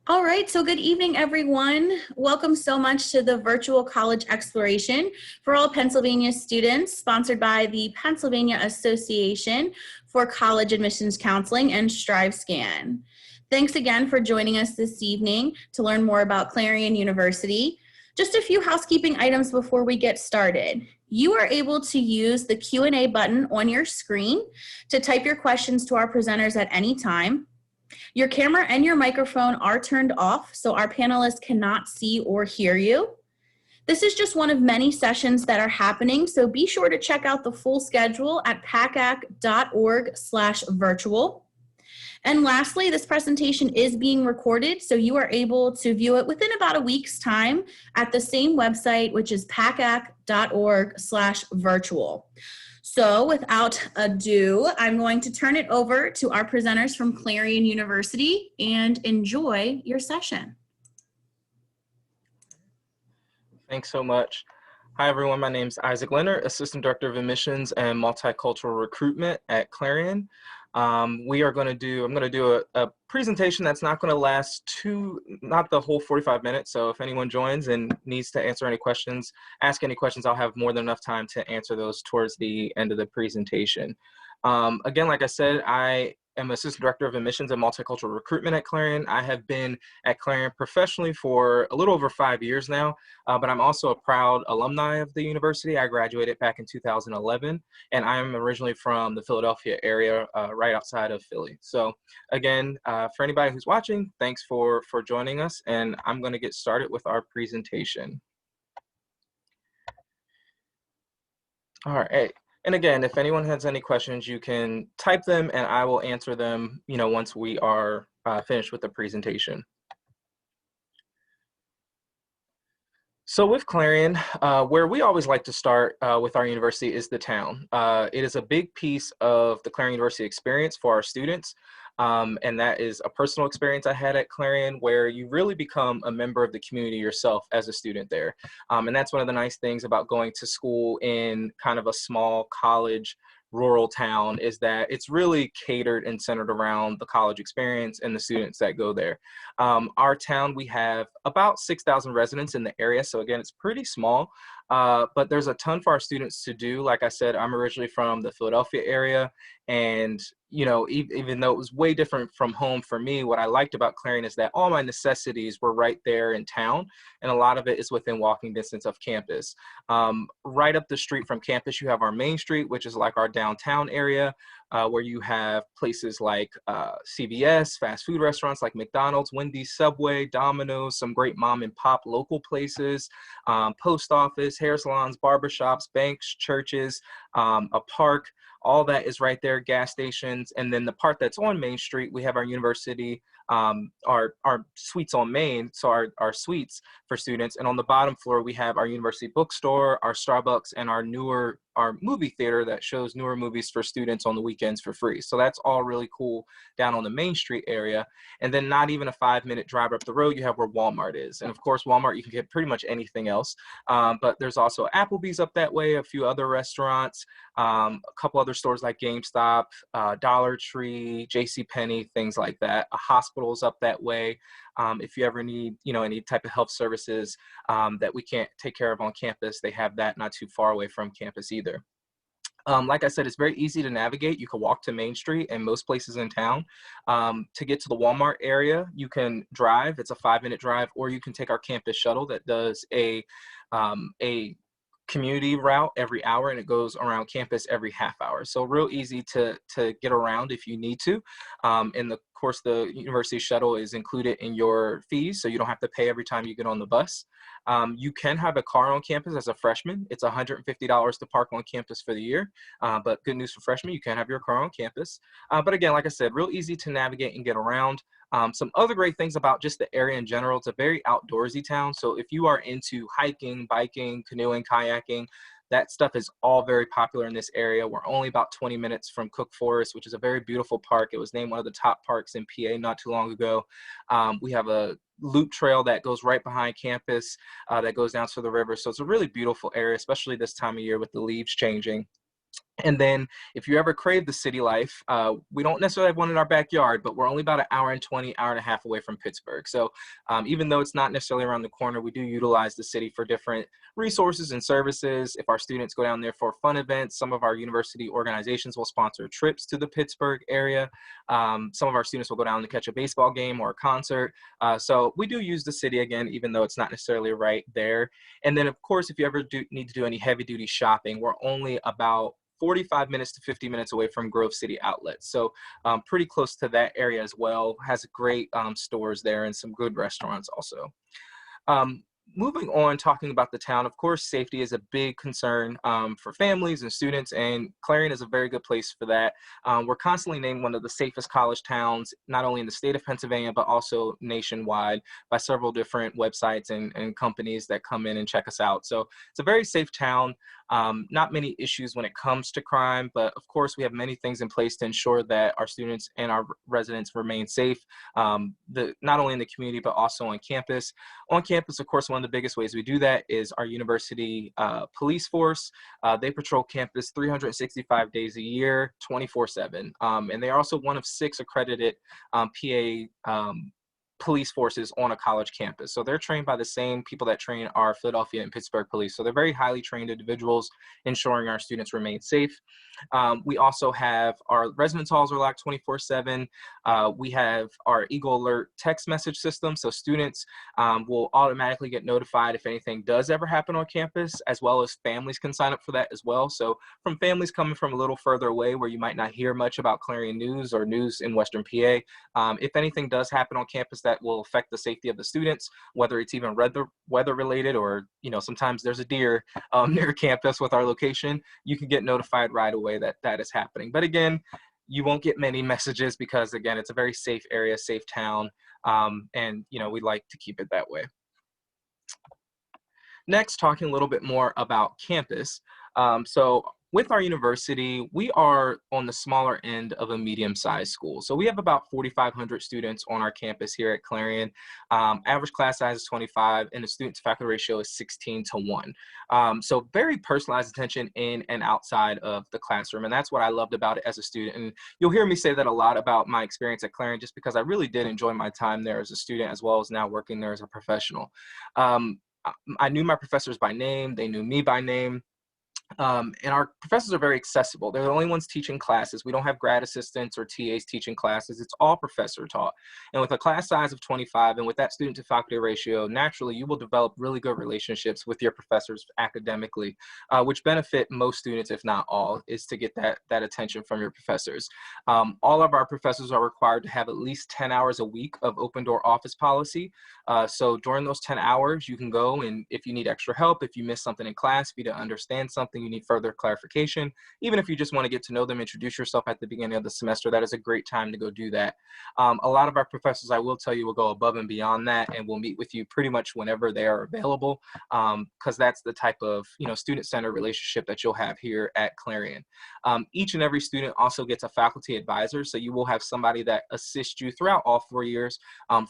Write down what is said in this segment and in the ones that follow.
All right, so good evening, everyone. Welcome so much to the virtual college exploration for all Pennsylvania students, sponsored by the Pennsylvania Association for College Admissions Counseling and StriveScan. Thanks again for joining us this evening to learn more about Clarion University. Just a few housekeeping items before we get started. You are able to use the Q&A button on your screen to type your questions to our presenters at any time. Your camera and your microphone are turned off, so our panelists cannot see or hear you. This is just one of many sessions that are happening, so be sure to check out the full schedule at pacac.org/virtual. And lastly, this presentation is being recorded, so you are able to view it within about a week's time at the same website, which is pacac.org/virtual. So without ado, I'm going to turn it over to our presenters from Clarion University and enjoy your session. Thanks so much. Hi, everyone. My name is Isaac Leonard, Assistant Director of Admissions and Multicultural Recruitment at Clarion. I'm going to do a presentation that's not going to last not the whole 45 minutes. So if anyone joins and needs to answer any questions, ask any questions, I'll have more than enough time to answer those towards the end of the presentation. Again, like I said, I am Assistant Director of Admissions and Multicultural Recruitment at Clarion. I have been at Clarion professionally for a little over 5 years now, but I'm also a proud alumni of the university. I graduated back in 2011, and I am originally from the Philadelphia area, right outside of Philly. So again, for anybody who's watching, thanks for joining us, and I'm going to get started with our presentation. All right. And again, if anyone has any questions, you can type them and I will answer them, once we are finished with the presentation. So with Clarion, where we always like to start with our university is the town. It is a big piece of the Clarion University experience for our students. And that is a personal experience I had at Clarion where you really become a member of the community yourself as a student there. And that's one of the nice things about going to school in kind of a small college rural town is that it's really catered and centered around the college experience and the students that go there. Our town, we have about 6,000 residents in the area. So again, it's pretty small, but there's a ton for our students to do. Like I said, I'm originally from the Philadelphia area, and even though it was way different from home for me, what I liked about Clarion is that all my necessities were right there in town, and a lot of it is within walking distance of campus. Right up the street from campus, you have our main street, which is like our downtown area, where you have places like CVS, fast food restaurants like McDonald's, Wendy's, Subway, Domino's, some great mom and pop local places, post office, hair salons, barbershops, banks, churches, a park. All that is right there, gas stations. And then the part that's on Main Street, we have our university, our suites on Main, so our suites for students. And on the bottom floor, we have our university bookstore, our Starbucks, and our movie theater that shows newer movies for students on the weekends for free. So that's all really cool down on the Main Street area. And then not even a 5-minute drive up the road, you have where Walmart is. And of course, Walmart, you can get pretty much anything else. But there's also Applebee's up that way, a few other restaurants, a couple other stores like GameStop, Dollar Tree, JCPenney, things like that. A hospital's up that way. If you ever need, any type of health services that we can't take care of on campus, they have that not too far away from campus either. Like I said, it's very easy to navigate. You can walk to Main Street and most places in town. To get to the Walmart area, you can drive. It's a 5-minute drive, or you can take our campus shuttle that does a community route every hour, and it goes around campus every half hour. So real easy to get around if you need to. And of course, the university shuttle is included in your fees, so you don't have to pay every time you get on the bus. You can have a car on campus as a freshman. It's $150 to park on campus for the year, but good news for freshmen, you can have your car on campus. But again, like I said, real easy to navigate and get around. Some other great things about just the area in general, it's a very outdoorsy town. So if you are into hiking, biking, canoeing, kayaking, that stuff is all very popular in this area. We're only about 20 minutes from Cook Forest, which is a very beautiful park. It was named one of the top parks in PA not too long ago. We have a loop trail that goes right behind campus that goes down to the river. So it's a really beautiful area, especially this time of year with the leaves changing. And then if you ever crave the city life, we don't necessarily have one in our backyard, but we're only about an hour and 20, hour and a half away from Pittsburgh. So even though it's not necessarily around the corner, we do utilize the city for different resources and services. If our students go down there for fun events, some of our university organizations will sponsor trips to the Pittsburgh area. Some of our students will go down to catch a baseball game or a concert. So we do use the city again, even though it's not necessarily right there. And then of course, if you ever need to do any heavy duty shopping, we're only about 45 minutes to 50 minutes away from Grove City Outlets. So pretty close to that area as well. Has great stores there and some good restaurants also. Moving on, talking about the town, of course, safety is a big concern for families and students, and Clarion is a very good place for that. We're constantly named one of the safest college towns, not only in the state of Pennsylvania, but also nationwide by several different websites and companies that come in and check us out. So it's a very safe town. Not many issues when it comes to crime, but of course we have many things in place to ensure that our students and our residents remain safe, not only in the community, but also on campus. On campus, of course, one of the biggest ways we do that is our university police force. They patrol campus 365 days a year, 24/7. And they are also one of 6 accredited PA police forces on a college campus. So they're trained by the same people that train our Philadelphia and Pittsburgh police. So they're very highly trained individuals, ensuring our students remain safe. We also have our residence halls are locked 24/7. We have our Eagle Alert text message system. So students will automatically get notified if anything does ever happen on campus, as well as families can sign up for that as well. So from families coming from a little further away where you might not hear much about Clarion news or news in Western PA, if anything does happen on campus that will affect the safety of the students, whether it's even weather related or, sometimes there's a deer near campus with our location, you can get notified right away that that is happening. But again, you won't get many messages because, again, it's a very safe area, safe town, and, we like to keep it that way. Next, talking a little bit more about campus. So with our university, we are on the smaller end of a medium-sized school. So we have about 4,500 students on our campus here at Clarion. Average class size is 25, and the student-to-faculty ratio is 16:1. So very personalized attention in and outside of the classroom, and that's what I loved about it as a student. And you'll hear me say that a lot about my experience at Clarion, just because I really did enjoy my time there as a student, as well as now working there as a professional. I knew my professors by name, they knew me by name. And our professors are very accessible. They're the only ones teaching classes. We don't have grad assistants or TAs teaching classes. It's all professor taught. And with a class size of 25 and with that student to faculty ratio, naturally you will develop really good relationships with your professors academically, which benefit most students, if not all, is to get that attention from your professors. All of our professors are required to have at least 10 hours a week of open door office policy. So during those 10 hours, you can go, and if you need extra help, if you miss something in class, if you don't understand something, you need further clarification, even if you just want to get to know them, introduce yourself at the beginning of the semester, that is a great time to go do that. A lot of our professors, I will tell you, will go above and beyond that and will meet with you pretty much whenever they are available, because that's the type of student-centered relationship that you'll have here at Clarion. Each and every student also gets a faculty advisor, so you will have somebody that assists you throughout all 4 years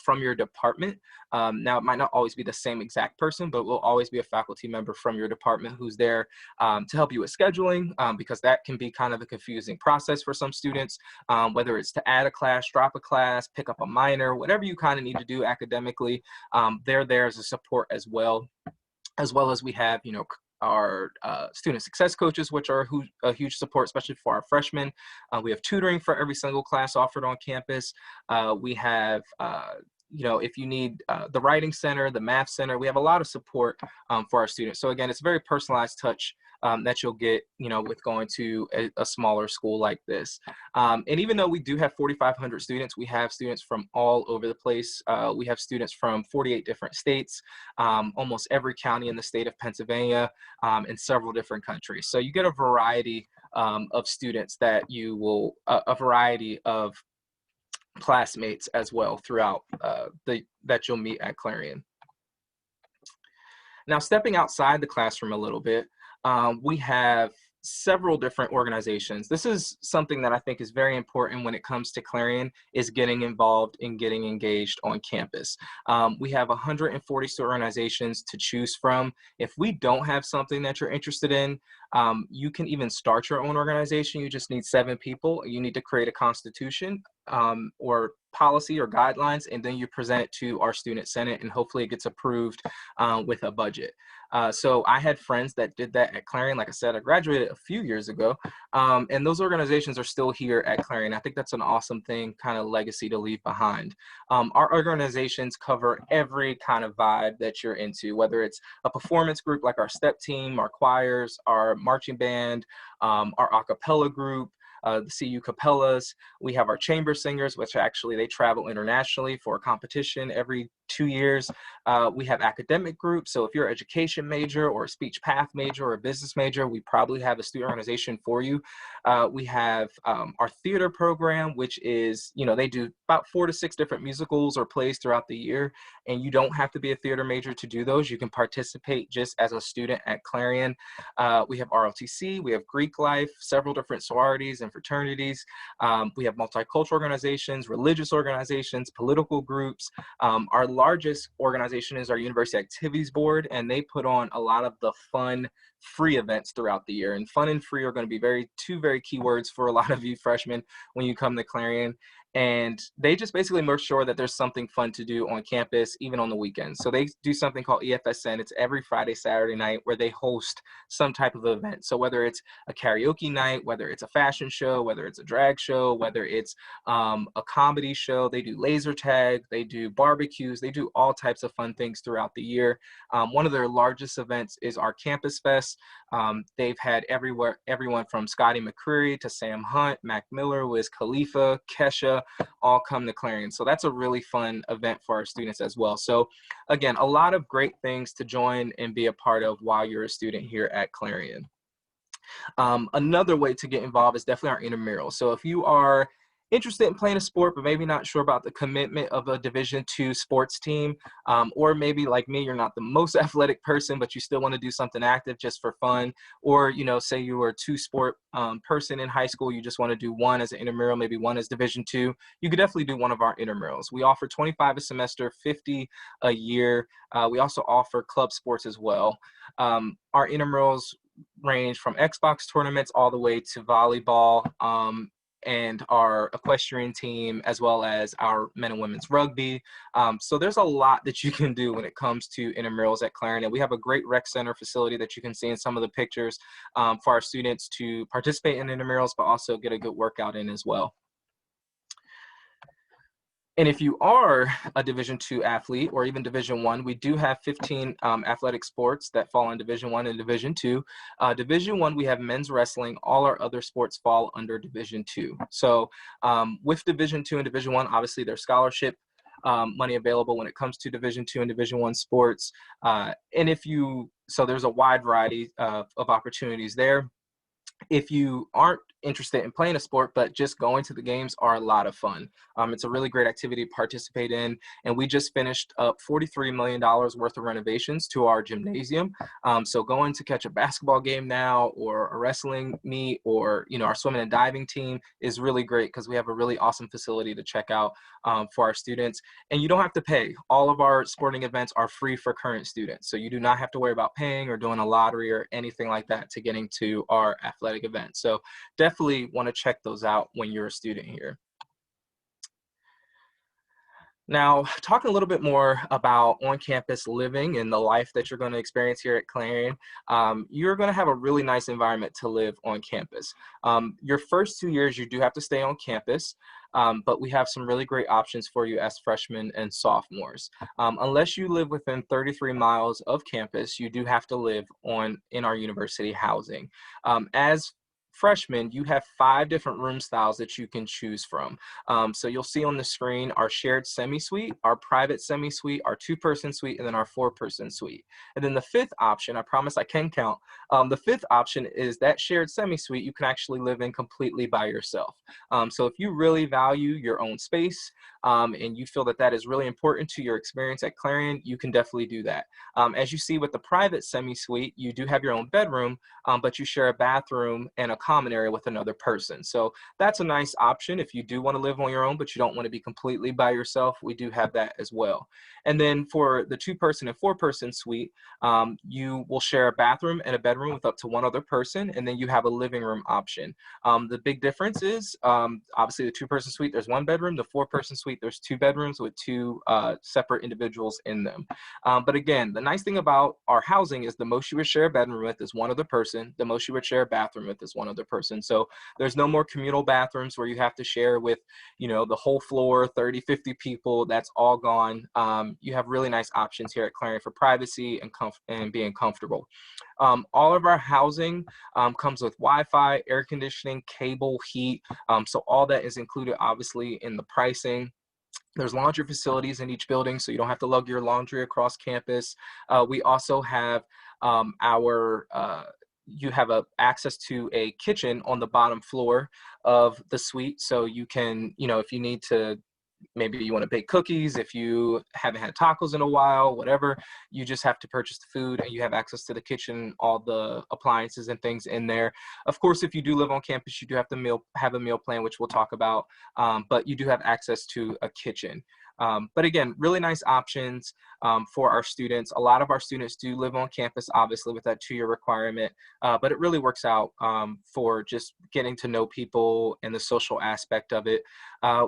from your department. Now, it might not always be the same exact person, but will always be a faculty member from your department who's there to help you with scheduling, because that can be kind of a confusing process for some students, whether it's to add a class, drop a class, pick up a minor, whatever you kind of need to do academically, they're there as a support as well as we have, our student success coaches, which are a huge support, especially for our freshmen. We have tutoring for every single class offered on campus. We have if you need the writing center, the math center, we have a lot of support for our students. So again, it's a very personalized touch that you'll get, with going to a smaller school like this. And even though we do have 4,500 students, we have students from all over the place. We have students from 48 different states, almost every county in the state of Pennsylvania, and several different countries. So you get a variety of students that you will, a variety of classmates as well throughout that you'll meet at Clarion. Now, stepping outside the classroom a little bit, we have several different organizations. This is something that I think is very important when it comes to Clarion, is getting involved and getting engaged on campus. We have 140 student organizations to choose from. If we don't have something that you're interested in, you can even start your own organization. You just need 7 people. You need to create a constitution or policy or guidelines, and then you present it to our student senate, and hopefully it gets approved with a budget. So I had friends that did that at Clarion. Like I said, I graduated a few years ago, and those organizations are still here at Clarion. I think that's an awesome thing, kind of legacy to leave behind. Our organizations cover every kind of vibe that you're into, whether it's a performance group like our step team, our choirs, our marching band, our a cappella group, the CU Capellas. We have our chamber singers, which actually they travel internationally for a competition every 2 years. We have academic groups. So if you're an education major or a speech path major or a business major, we probably have a student organization for you. We have our theater program, which is, they do about 4 to 6 different musicals or plays throughout the year. And you don't have to be a theater major to do those. You can participate just as a student at Clarion. We have ROTC, we have Greek life, several different sororities and fraternities. We have multicultural organizations, religious organizations, political groups. Our largest organization is our University Activities Board, and they put on a lot of the fun, free events throughout the year. And fun and free are going to be two very key words for a lot of you freshmen when you come to Clarion. And they just basically make sure that there's something fun to do on campus, even on the weekends. So they do something called EFSN. It's every Friday, Saturday night where they host some type of event. So whether it's a karaoke night, whether it's a fashion show, whether it's a drag show, whether it's a comedy show, they do laser tag, they do barbecues, they do all types of fun things throughout the year. One of their largest events is our Campus Fest. They've had everyone from Scotty McCreery to Sam Hunt, Mac Miller, Wiz Khalifa, Kesha, all come to Clarion. So that's a really fun event for our students as well. So again, a lot of great things to join and be a part of while you're a student here at Clarion. Another way to get involved is definitely our intramural. So if you are interested in playing a sport, but maybe not sure about the commitment of a Division II sports team, or maybe like me, you're not the most athletic person, but you still want to do something active just for fun, or, say you were a 2-sport person in high school, you just want to do one as an intramural, maybe one as Division II, you could definitely do one of our intramurals. We offer 25 a semester, 50 a year. We also offer club sports as well. Our intramurals range from Xbox tournaments all the way to volleyball, and our equestrian team, as well as our men and women's rugby. So there's a lot that you can do when it comes to intramurals at Clarion. And we have a great rec center facility that you can see in some of the pictures for our students to participate in intramurals, but also get a good workout in as well. And if you are a Division II athlete or even Division I, we do have 15 athletic sports that fall in Division I and Division II. Division I, we have men's wrestling. All our other sports fall under Division II. So with Division II and Division I, obviously there's scholarship money available when it comes to Division II and Division I sports. So there's a wide variety of opportunities there. If you aren't interested in playing a sport, but just going to the games are a lot of fun. It's a really great activity to participate in. And we just finished up $43 million worth of renovations to our gymnasium. So going to catch a basketball game now, or a wrestling meet, or, our swimming and diving team is really great because we have a really awesome facility to check out for our students. And you don't have to pay. All of our sporting events are free for current students. So you do not have to worry about paying or doing a lottery or anything like that to getting to our athletic events. So definitely want to check those out when you're a student here. Now, talking a little bit more about on-campus living and the life that you're going to experience here at Clarion, you're going to have a really nice environment to live on campus. Your first 2 years, you do have to stay on campus, but we have some really great options for you as freshmen and sophomores. Unless you live within 33 miles of campus, you do have to live in our university housing. As freshmen, you have 5 different room styles that you can choose from. So you'll see on the screen our shared semi-suite, our private semi-suite, our 2-person suite, and then our 4-person suite. And then the 5th option, I promise I can count, the 5th option is that shared semi-suite you can actually live in completely by yourself. So if you really value your own space, and you feel that that is really important to your experience at Clarion, you can definitely do that. As you see with the private semi-suite, you do have your own bedroom, but you share a bathroom and a common area with another person. So that's a nice option if you do want to live on your own, but you don't want to be completely by yourself. We do have that as well. And then for the 2-person and 4-person suite, you will share a bathroom and a bedroom with up to one other person, and then you have a living room option. The big difference is obviously the 2-person suite, there's 1 bedroom. The 4-person suite, there's 2 bedrooms with 2 separate individuals in them. But again, the nice thing about our housing is the most you would share a bedroom with is one other person. The most you would share a bathroom with is one other person. So there's no more communal bathrooms where you have to share with, you know, the whole floor, 30, 50 people. That's all gone. You have really nice options here at Clarion for privacy and being comfortable. All of our housing comes with Wi-Fi, air conditioning, cable, heat. So all that is included obviously in the pricing. There's laundry facilities in each building, so you don't have to lug your laundry across campus. We also have you have access to a kitchen on the bottom floor of the suite. So you can, you know, if you need to, maybe you want to bake cookies, if you haven't had tacos in a while, whatever, you just have to purchase the food and you have access to the kitchen, all the appliances and things in there. Of course, if you do live on campus, you do have to have a meal plan, which we'll talk about, but you do have access to a kitchen. But again, really nice options for our students. A lot of our students do live on campus, obviously, with that 2-year requirement, but it really works out for just getting to know people and the social aspect of it.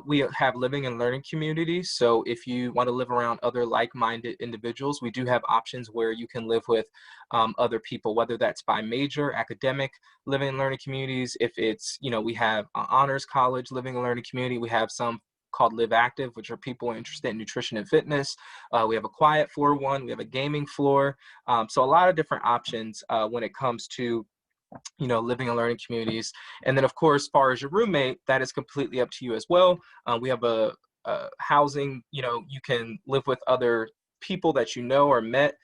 We have living and learning communities. So if you want to live around other like-minded individuals, we do have options where you can live with other people, whether that's by major, academic, living and learning communities. If it's, you know, we have honors college living and learning community. We have some called Live Active, which are people interested in nutrition and fitness. We have a quiet floor one. We have a gaming floor. So a lot of different options when it comes to, you know, living and learning communities. And then of course, as far as your roommate, that is completely up to you as well. We have a housing, you know, you can live with other people that you know or met.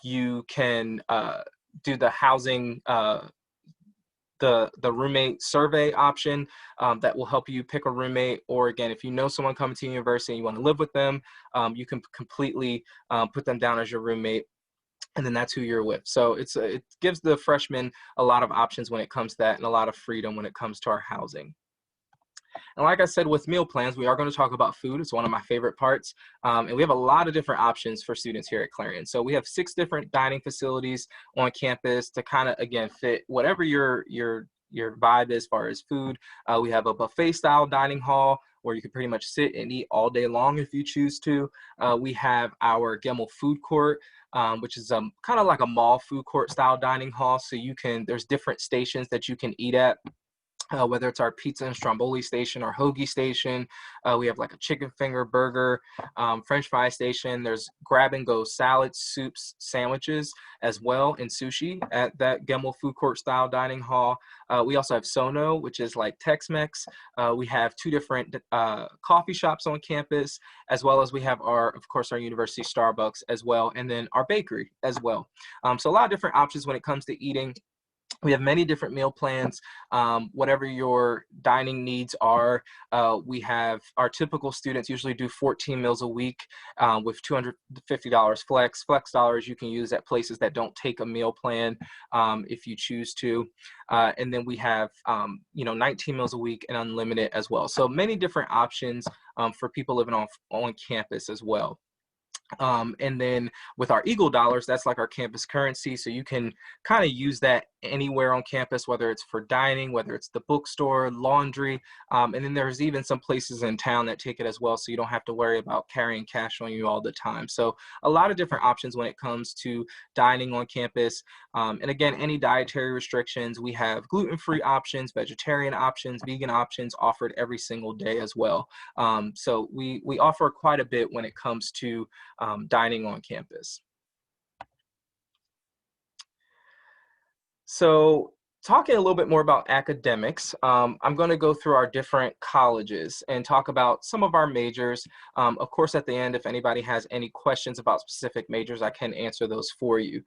You can do the housing the roommate survey option that will help you pick a roommate. Or again, if you know someone coming to university and you want to live with them, you can completely put them down as your roommate, and then that's who you're with. So it gives the freshmen a lot of options when it comes to that, and a lot of freedom when it comes to our housing. And like I said, with meal plans, we are going to talk about food. It's one of my favorite parts. And we have a lot of different options for students here at Clarion. So we have 6 different dining facilities on campus to kind of, again, fit whatever your vibe is as far as food. We have a buffet style dining hall where you can pretty much sit and eat all day long if you choose to. We have our Gemmel food court, which is kind of like a mall food court style dining hall. So there's different stations that you can eat at. Whether it's our pizza and stromboli station, our hoagie station, we have like a chicken finger burger, French fry station. There's grab and go salads, soups, sandwiches as well, and sushi at that Gemmel food court style dining hall. We also have Sono, which is like Tex-Mex. We have 2 different coffee shops on campus, as well as we have of course, our university Starbucks as well, and then our bakery as well. So a lot of different options when it comes to eating. We have many different meal plans, whatever your dining needs are. We have our typical students usually do 14 meals a week with $250 flex. Flex dollars you can use at places that don't take a meal plan if you choose to. And then we have, 19 meals a week and unlimited as well. So many different options for people living on campus as well. And then with our Eagle dollars, that's like our campus currency. So you can kind of use that anywhere on campus, whether it's for dining, whether it's the bookstore, laundry. And then there's even some places in town that take it as well. So you don't have to worry about carrying cash on you all the time. So a lot of different options when it comes to dining on campus. And again, any dietary restrictions, we have gluten-free options, vegetarian options, vegan options offered every single day as well. So we offer quite a bit when it comes to dining on campus. So talking a little bit more about academics, I'm going to go through our different colleges and talk about some of our majors. Of course, at the end, if anybody has any questions about specific majors, I can answer those for you.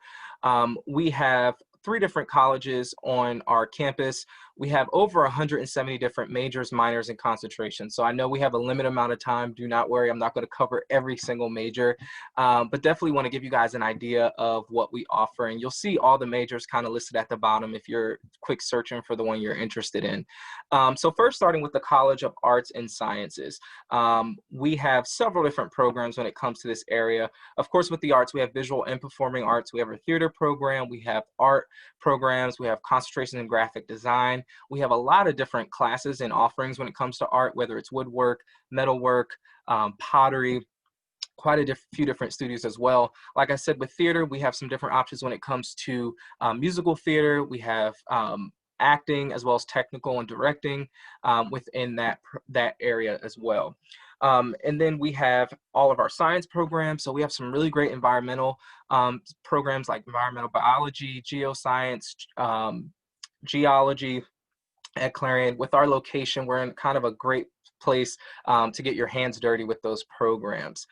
We have 3 different colleges on our campus. we have over 170 different majors, minors, and concentrations. So I know we have a limited amount of time. Do not worry, I'm not going to cover every single major, but definitely want to give you guys an idea of what we offer. And you'll see all the majors kind of listed at the bottom if you're quick searching for the one you're interested in. So first, starting with the College of Arts and Sciences. We have several different programs when it comes to this area. Of course, with the arts, we have visual and performing arts. We have a theater program. We have art programs. We have concentration in graphic design. We have a lot of different classes and offerings when it comes to art, whether it's woodwork, metalwork, pottery, quite a few different studios as well. Like I said, with theater, we have some different options when it comes to musical theater. We have acting as well as technical and directing within that area as well. And then we have all of our science programs. So we have some really great environmental programs like environmental biology, geoscience, geology at Clarion. With our location, we're in kind of a great place to get your hands dirty with those programs.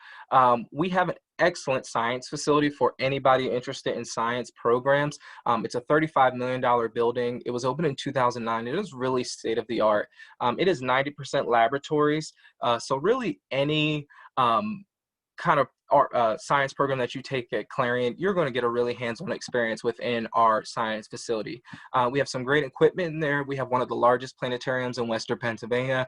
We have an excellent science facility for anybody interested in science programs. It's a $35 million building. It was opened in 2009. It is really state of the art. It is 90% laboratories. So really any kind of science program that you take at Clarion, you're going to get a really hands-on experience within our science facility. We have some great equipment in there. We have one of the largest planetariums in Western Pennsylvania.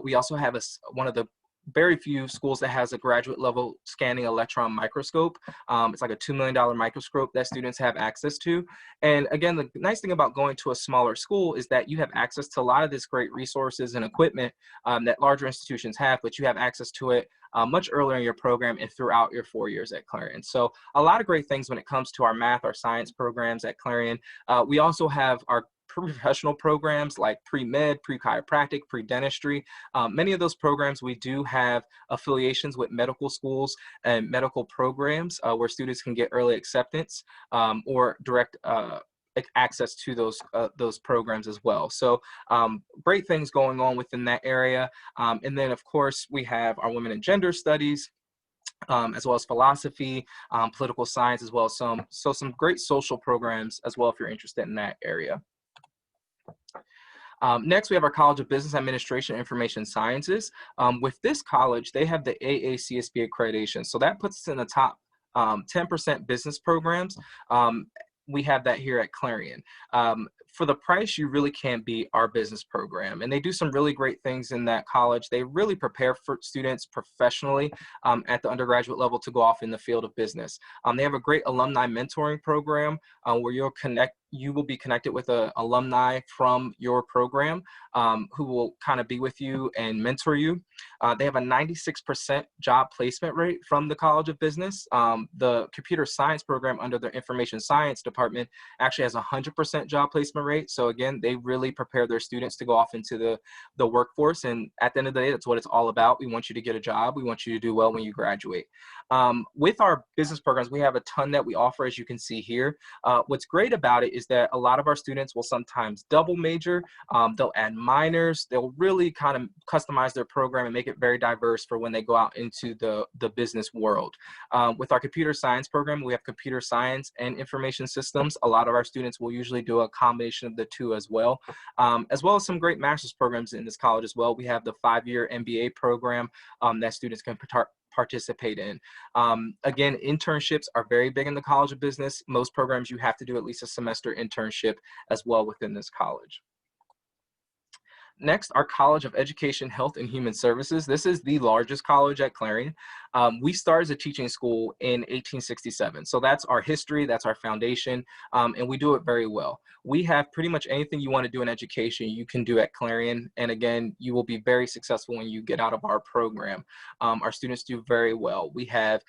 We also have one of the very few schools that has a graduate level scanning electron microscope. It's like a $2 million microscope that students have access to. And again, the nice thing about going to a smaller school is that you have access to a lot of this great resources and equipment that larger institutions have, but you have access to it much earlier in your program and throughout your 4 years at Clarion. So a lot of great things when it comes to our math, our science programs at Clarion. We also have our professional programs like pre-med, pre-chiropractic, pre-dentistry. Many of those programs, we do have affiliations with medical schools and medical programs where students can get early acceptance or direct access to those programs as well. So great things going on within that area. And then of course we have our women and gender studies, as well as philosophy, political science, as well as some great social programs as well if you're interested in that area. Next, we have our College of Business Administration and Information Sciences. With this college, they have the AACSB accreditation. So that puts us in the top 10% business programs. We have that here at Clarion. For the price, you really can't beat our business program. And they do some really great things in that college. They really prepare for students professionally at the undergraduate level to go off in the field of business. They have a great alumni mentoring program where you will be connected with an alumni from your program who will kind of be with you and mentor you. They have a 96% job placement rate from the College of Business. The computer science program under the information science department actually has a 100% job placement rate. So again, they really prepare their students to go off into the workforce. And at the end of the day, that's what it's all about. We want you to get a job. We want you to do well when you graduate. With our business programs, we have a ton that we offer, as you can see here. What's great about it is that a lot of our students will sometimes double major. They'll add minors. They'll really kind of customize their program and make it very diverse for when they go out into the business world. With our computer science program, we have computer science and information systems. A lot of our students will usually do a combination of the two as well as some great master's programs in this college as well. We have the 5-year MBA program that students can participate in. Again, internships are very big in the College of Business. Most programs, you have to do at least a semester internship as well within this college. Next, our College of Education, Health, and Human Services. This is the largest college at Clarion. We started as a teaching school in 1867. So that's our history, that's our foundation, and we do it very well. We have pretty much anything you want to do in education, you can do at Clarion. And again, you will be very successful when you get out of our program. Our students do very well. We have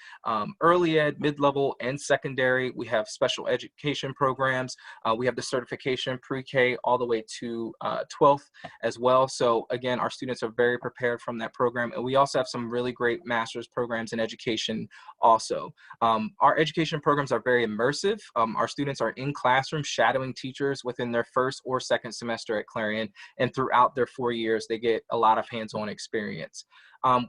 early ed, mid-level, and secondary. We have special education programs. We have the certification pre-K all the way to 12th as well. So again, our students are very prepared from that program. And we also have some really great master's programs in education also. Our education programs are very immersive. Our students are in classrooms shadowing teachers within their first or second semester at Clarion. And throughout their 4 years, they get a lot of hands-on experience.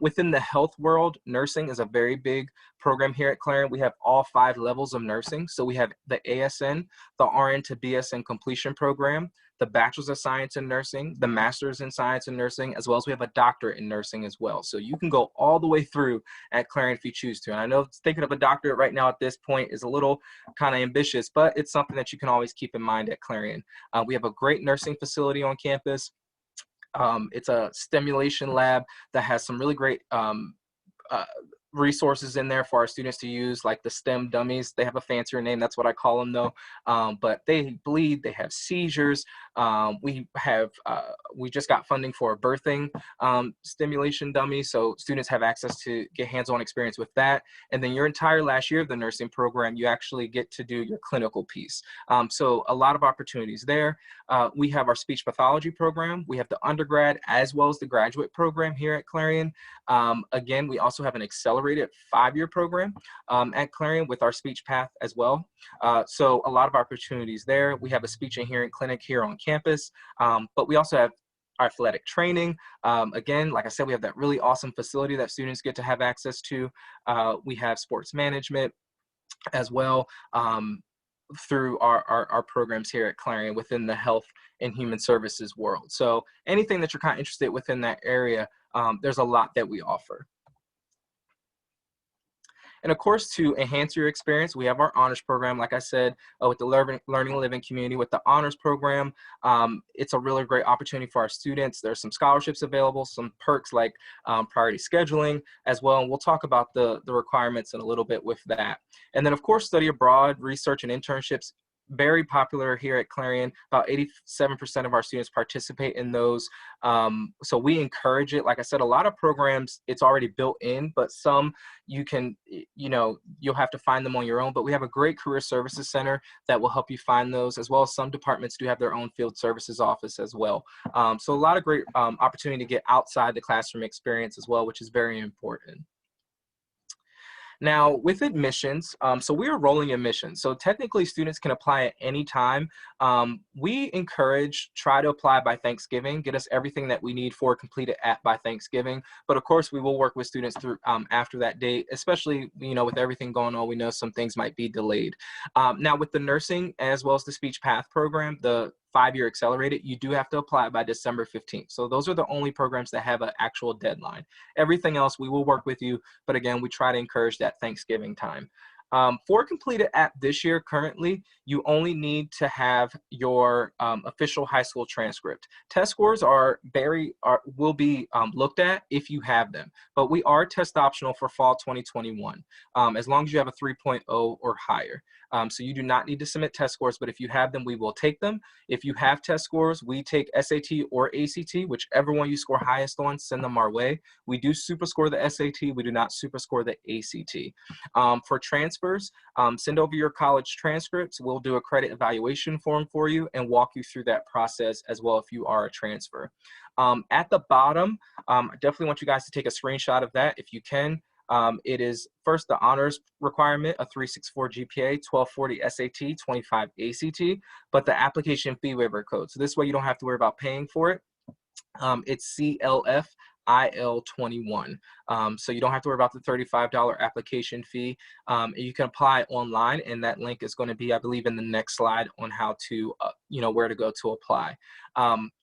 Within the health world, nursing is a very big program here at Clarion. We have all 5 levels of nursing. So we have the ASN, the RN to BSN completion program, the Bachelor's of Science in Nursing, the Master's in Science in Nursing, as well as we have a doctorate in nursing as well. So you can go all the way through at Clarion if you choose to. And I know thinking of a doctorate right now at this point is a little kind of ambitious, but it's something that you can always keep in mind at Clarion. We have a great nursing facility on campus. It's a stimulation lab that has some really great uh, resources in there for our students to use, like the STEM dummies. They have a fancier name, that's what I call them though. But they bleed, they have seizures. We just got funding for a birthing stimulation dummy, so students have access to get hands-on experience with that. And then your entire last year of the nursing program, you actually get to do your clinical piece. So a lot of opportunities there. We have our speech pathology program. We have the undergrad as well as the graduate program here at Clarion. Again, we also have an accelerated 5-year program at Clarion with our speech path as well. So a lot of opportunities there. We have a speech and hearing clinic here on campus, but we also have our athletic training. Again, like I said, we have that really awesome facility that students get to have access to. We have sports management as well through our programs here at Clarion within the health and human services world. So anything that you're kind of interested within that area, there's a lot that we offer. And of course, to enhance your experience, we have our honors program, like I said, with the Learning and Living community. With the honors program, it's a really great opportunity for our students. There's some scholarships available, some perks like priority scheduling as well. And we'll talk about the requirements in a little bit with that. And then, of course, study abroad, research, and internships. Very popular here at Clarion. About 87% of our students participate in those. So we encourage it. Like I said, a lot of programs, it's already built in, but some you can, you'll have to find them on your own. But we have a great career services center that will help you find those, as well as some departments do have their own field services office as well. So a lot of great opportunity to get outside the classroom experience as well, which is very important. Now, with admissions, so we are rolling admissions. So technically, students can apply at any time. We try to apply by Thanksgiving, get us everything that we need for completed by Thanksgiving. But of course, we will work with students through after that date, especially, with everything going on, we know some things might be delayed. Now, with the nursing as well as the speech path program, the 5-year accelerated, you do have to apply by December 15th. So those are the only programs that have an actual deadline. Everything else, we will work with you. But again, we try to encourage that Thanksgiving time. For completed app this year, currently, you only need to have your official high school transcript. Test scores will be looked at if you have them, but we are test optional for fall 2021, as long as you have a 3.0 or higher. So you do not need to submit test scores, but if you have them, we will take them. If you have test scores, we take SAT or ACT, whichever one you score highest on, send them our way. We do super score the SAT, we do not super score the ACT. For transfers, send over your college transcripts. We'll do a credit evaluation form for you and walk you through that process as well if you are a transfer. At the bottom, I definitely want you guys to take a screenshot of that if you can. It is first the honors requirement, a 364 GPA, 1240 SAT, 25 ACT, but the application fee waiver code. So this way you don't have to worry about paying for it. It's CLF IL21. So you don't have to worry about the $35 application fee. You can apply online, and that link is going to be, I believe, in the next slide on how to, where to go to apply.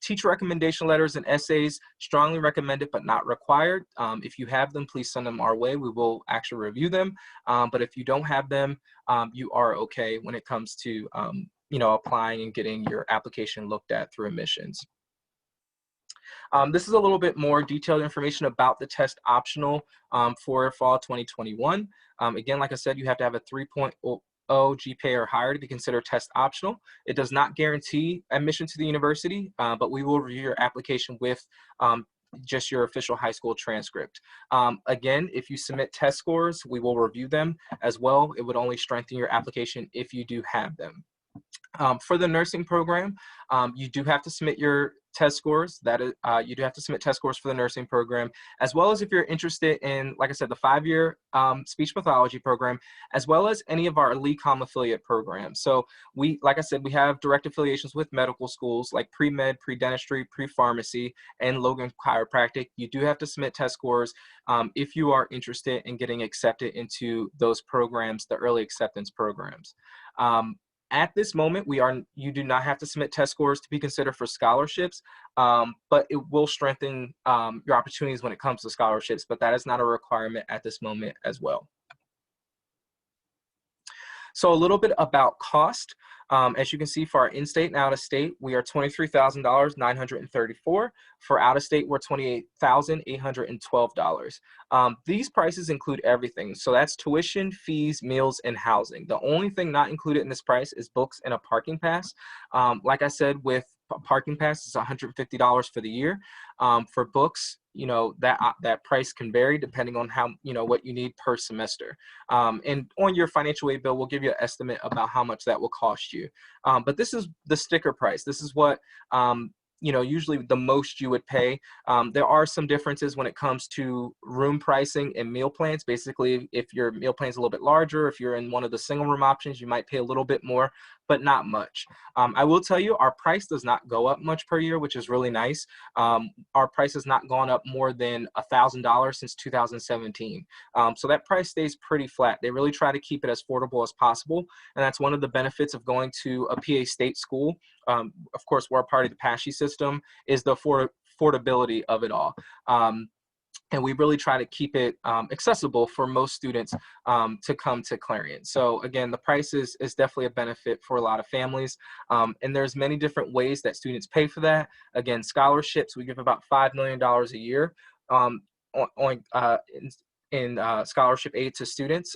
Teacher recommendation letters and essays, strongly recommended but not required. If you have them, please send them our way. We will actually review them. But if you don't have them, you are okay when it comes to, applying and getting your application looked at through admissions. This is a little bit more detailed information about the test optional for fall 2021. Again, like I said, you have to have a 3.0 GPA or higher to be considered test optional. It does not guarantee admission to the university, but we will review your application with just your official high school transcript. Again, if you submit test scores, we will review them as well. It would only strengthen your application if you do have them. For the nursing program, you do have to submit your test scores. You do have to submit test scores for the nursing program, as well as if you're interested in, like I said, the 5-year speech pathology program, as well as any of our LECOM affiliate programs. So like I said, we have direct affiliations with medical schools like pre-med, pre-dentistry, pre-pharmacy, and Logan Chiropractic. You do have to submit test scores if you are interested in getting accepted into those programs, the early acceptance programs. At this moment, you do not have to submit test scores to be considered for scholarships, but it will strengthen your opportunities when it comes to scholarships, but that is not a requirement at this moment as well. So a little bit about cost. As you can see, for our in-state and out-of-state, we are $23,934. For out-of-state, we're $28,812. These prices include everything. So that's tuition, fees, meals, and housing. The only thing not included in this price is books and a parking pass. Like I said, with a parking pass, it's $150 for the year. For books, that price can vary depending on how, what you need per semester. And on your financial aid bill, we'll give you an estimate about how much that will cost you. But this is the sticker price. This is what, usually the most you would pay. There are some differences when it comes to room pricing and meal plans. Basically, if your meal plan is a little bit larger, if you're in one of the single room options, you might pay a little bit more, but not much. I will tell you, our price does not go up much per year, which is really nice. Our price has not gone up more than $1,000 since 2017. So that price stays pretty flat. They really try to keep it as affordable as possible. And that's one of the benefits of going to a PA state school. Of course, we're a part of the PACAC system, is the affordability of it all. And we really try to keep it accessible for most students to come to Clarion. So again, the price is definitely a benefit for a lot of families. And there's many different ways that students pay for that. Again, scholarships, we give about $5 million a year in scholarship aid to students.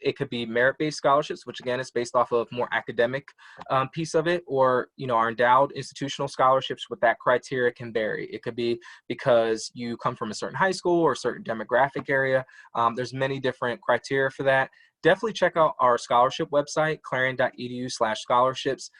It could be merit-based scholarships, which again is based off of more academic piece of it, or our endowed institutional scholarships with that criteria can vary. It could be because you come from a certain high school or a certain demographic area. There's many different criteria for that. Definitely check out our scholarship website, clarion.edu/scholarships,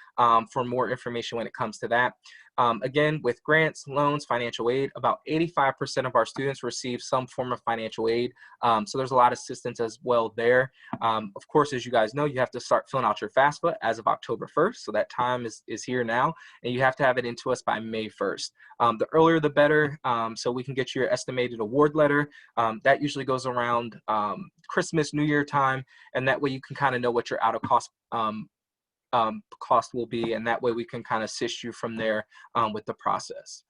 for more information when it comes to that. Again, with grants, loans, financial aid, about 85% of our students receive some form of financial aid. So there's a lot of assistance as well there. Of course, as you guys know, you have to start filling out your FAFSA as of October 1st. So that time is here now, and you have to have it into us by May 1st. The earlier, the better, so we can get your estimated award letter. That usually goes around Christmas, New Year time, and that way you can kind of know what your out-of-cost cost will be, and that way we can kind of assist you from there with the process.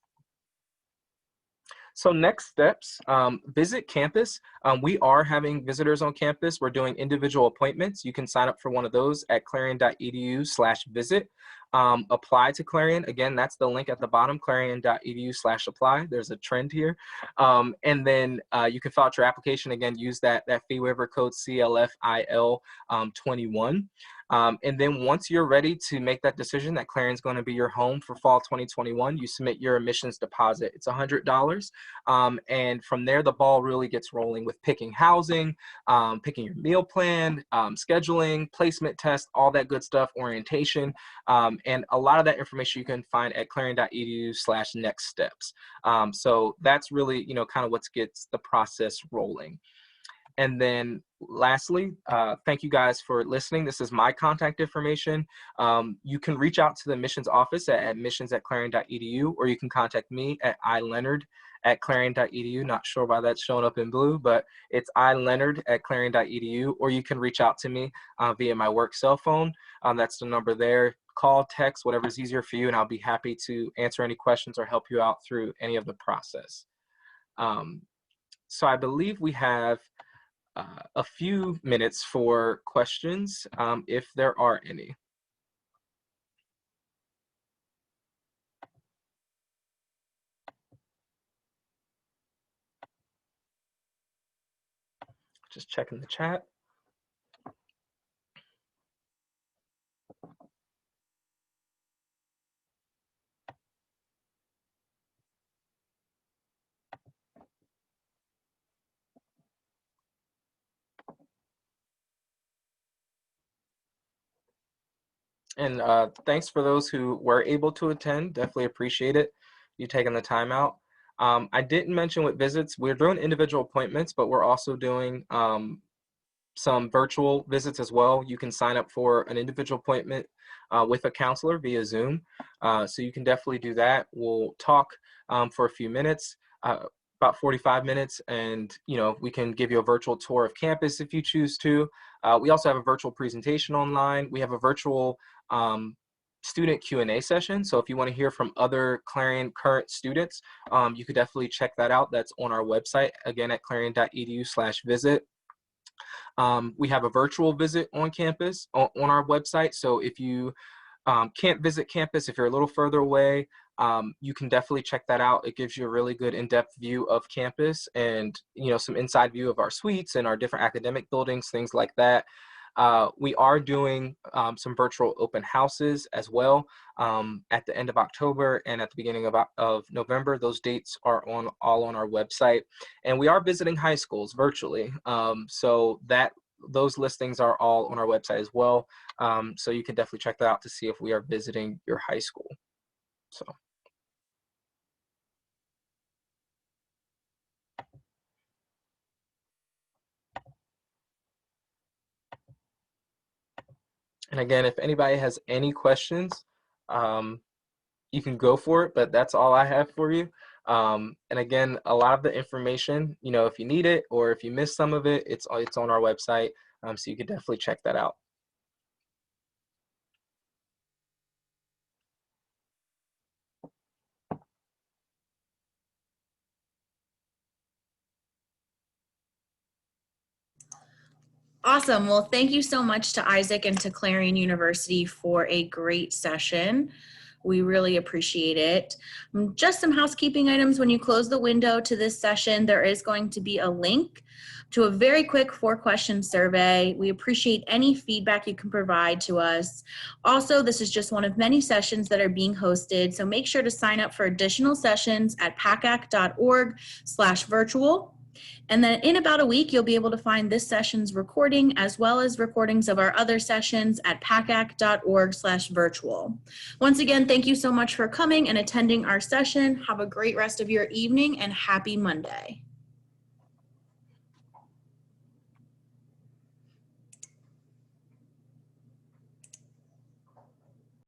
So next steps, visit campus. We are having visitors on campus. We're doing individual appointments. You can sign up for one of those at clarion.edu/visit. Apply to Clarion. Again, that's the link at the bottom, clarion.edu/apply. There's a trend here. And then you can fill out your application. Again, use that fee waiver code CLFIL21. And then once you're ready to make that decision that Clarion's going to be your home for fall 2021, you submit your admissions deposit. It's $100. And from there, the ball really gets rolling with picking housing, picking your meal plan, scheduling, placement test, all that good stuff, orientation. And a lot of that information you can find at clarion.edu/next steps. So that's really, kind of what gets the process rolling. And then lastly, thank you guys for listening. This is my contact information. You can reach out to the admissions office at admissions@clarion.edu, or you can contact me at ileonard@clarion.edu. Not sure why that's showing up in blue, but it's ileonard@clarion.edu, or you can reach out to me via my work cell phone. That's the number there. Call, text, whatever's easier for you, and I'll be happy to answer any questions or help you out through any of the process. So I believe we have a few minutes for questions, if there are any. Just checking the chat. And thanks for those who were able to attend. Definitely appreciate it, you taking the time out. I didn't mention with visits, we're doing individual appointments, but we're also doing some virtual visits as well. You can sign up for an individual appointment with a counselor via Zoom. So you can definitely do that. We'll talk for a few minutes. about 45 minutes, and we can give you a virtual tour of campus if you choose to. We also have a virtual presentation online. We have a virtual student Q&A session. So if you want to hear from other Clarion current students, you could definitely check that out. That's on our website, again, at clarion.edu/visit. We have a virtual visit on campus on our website. So if you can't visit campus, if you're a little further away, you can definitely check that out. It gives you a really good in-depth view of campus and some inside view of our suites and our different academic buildings, things like that. We are doing some virtual open houses as well at the end of October and at the beginning of November. Those dates are all on our website, and we are visiting high schools virtually. So those listings are all on our website as well. So you can definitely check that out to see if we are visiting your high school. So. And again, if anybody has any questions, you can go for it, but that's all I have for you. And again, a lot of the information, if you need it or if you miss some of it, it's on our website. So you can definitely check that out. Awesome. Well, thank you so much to Isaac and to Clarion University for a great session. We really appreciate it. Just some housekeeping items. When you close the window to this session, there is going to be a link to a very quick 4-question survey. We appreciate any feedback you can provide to us. Also, this is just one of many sessions that are being hosted, so make sure to sign up for additional sessions at pacac.org/virtual. And then in about a week, you'll be able to find this session's recording as well as recordings of our other sessions at pacac.org/virtual. Once again, thank you so much for coming and attending our session. Have a great rest of your evening and happy Monday.